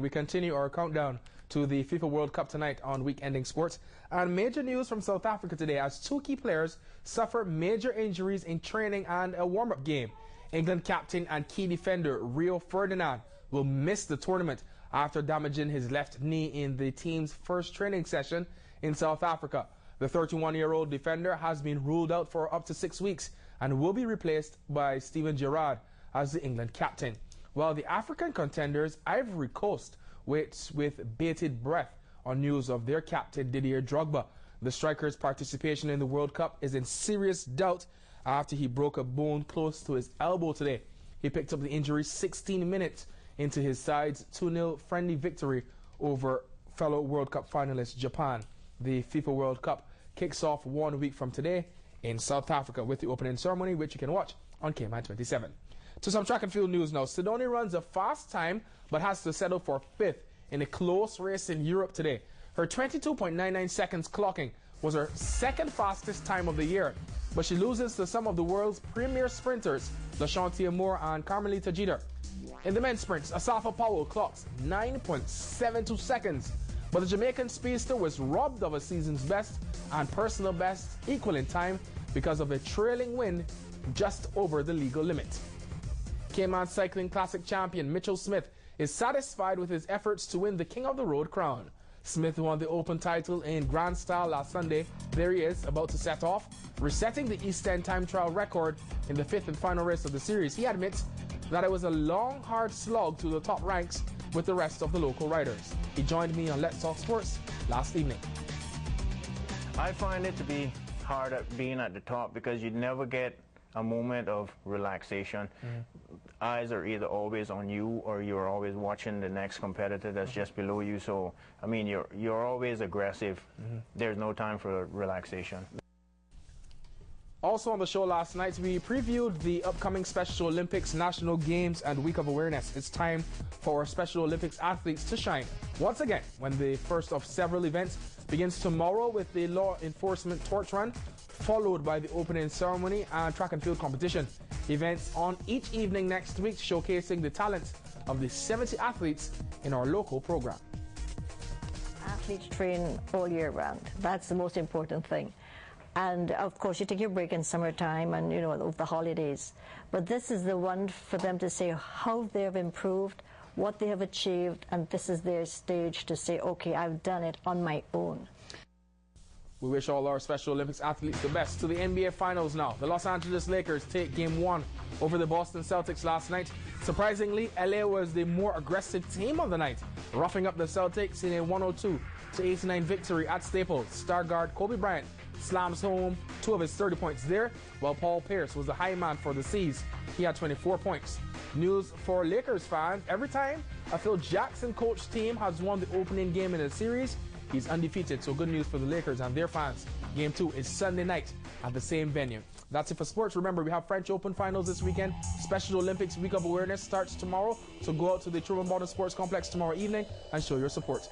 We continue our countdown to the FIFA World Cup tonight on Week Ending Sports. And major news from South Africa today as two key players suffer major injuries in training and a warm-up game. England captain and key defender Rio Ferdinand will miss the tournament after damaging his left knee in the team's first training session in South Africa. The 31-year-old defender has been ruled out for up to 6 weeks and will be replaced by Steven Gerrard as the England captain. While the African contenders Ivory Coast waits with bated breath on news of their captain Didier Drogba. The striker's participation in the World Cup is in serious doubt after he broke a bone close to his elbow today. He picked up the injury 16 minutes into his side's 2-0 friendly victory over fellow World Cup finalist Japan. The FIFA World Cup kicks off 1 week from today in South Africa with the opening ceremony, which you can watch on Cayman 27. To some track and field news now. Cydonie runs a fast time but has to settle for 5th in a close race in Europe today. Her 22.99 seconds clocking was her second fastest time of the year, but she loses to some of the world's premier sprinters, LaShantia Moore and Carmelita Jeter. In the men's sprints, Asafa Powell clocks 9.72 seconds, but the Jamaican speedster was robbed of a season's best and personal best equal in time because of a trailing win just over the legal limit. Cayman Cycling Classic champion Mitchell Smith is satisfied with his efforts to win the King of the Road crown. Smith won the Open title in grand style last Sunday. There he is, about to set off, resetting the East End time trial record in the 5th and final race of the series. He admits that it was a long, hard slog to the top ranks with the rest of the local riders. He joined me on Let's Talk Sports last evening. I find it to be hard at being at the top because you never get a moment of relaxation. Eyes are either always on you or you're always watching the next competitor that's just below you. So, I mean, you're always aggressive. There's no time for relaxation. Also on the show last night, we previewed the upcoming Special Olympics, National Games, and Week of Awareness. It's time for our Special Olympics athletes to shine once again when the first of several events begins tomorrow with the law enforcement torch run, followed by the opening ceremony and track and field competition. Events on each evening next week showcasing the talents of the 70 athletes in our local program. Athletes train all year round. That's the most important thing. And of course you take your break in summertime and over the holidays. But this is the one for them to say how they have improved, what they have achieved, and this is their stage to say, okay, I've done it on my own. We wish all our Special Olympics athletes the best. To the NBA Finals now. The Los Angeles Lakers take Game 1 over the Boston Celtics last night. Surprisingly, LA was the more aggressive team of the night, roughing up the Celtics in a 102-89 victory at Staples. Star guard Kobe Bryant slams home 2 of his 30 points there, while Paul Pierce was the high man for the C's. He had 24 points. News for Lakers fans: every time a Phil Jackson coached team has won the opening game in a series, he's undefeated, so good news for the Lakers and their fans. Game 2 is Sunday night at the same venue. That's it for sports. Remember, we have French Open finals this weekend. Special Olympics Week of Awareness starts tomorrow, so go out to the Truman Borden Sports Complex tomorrow evening and show your support.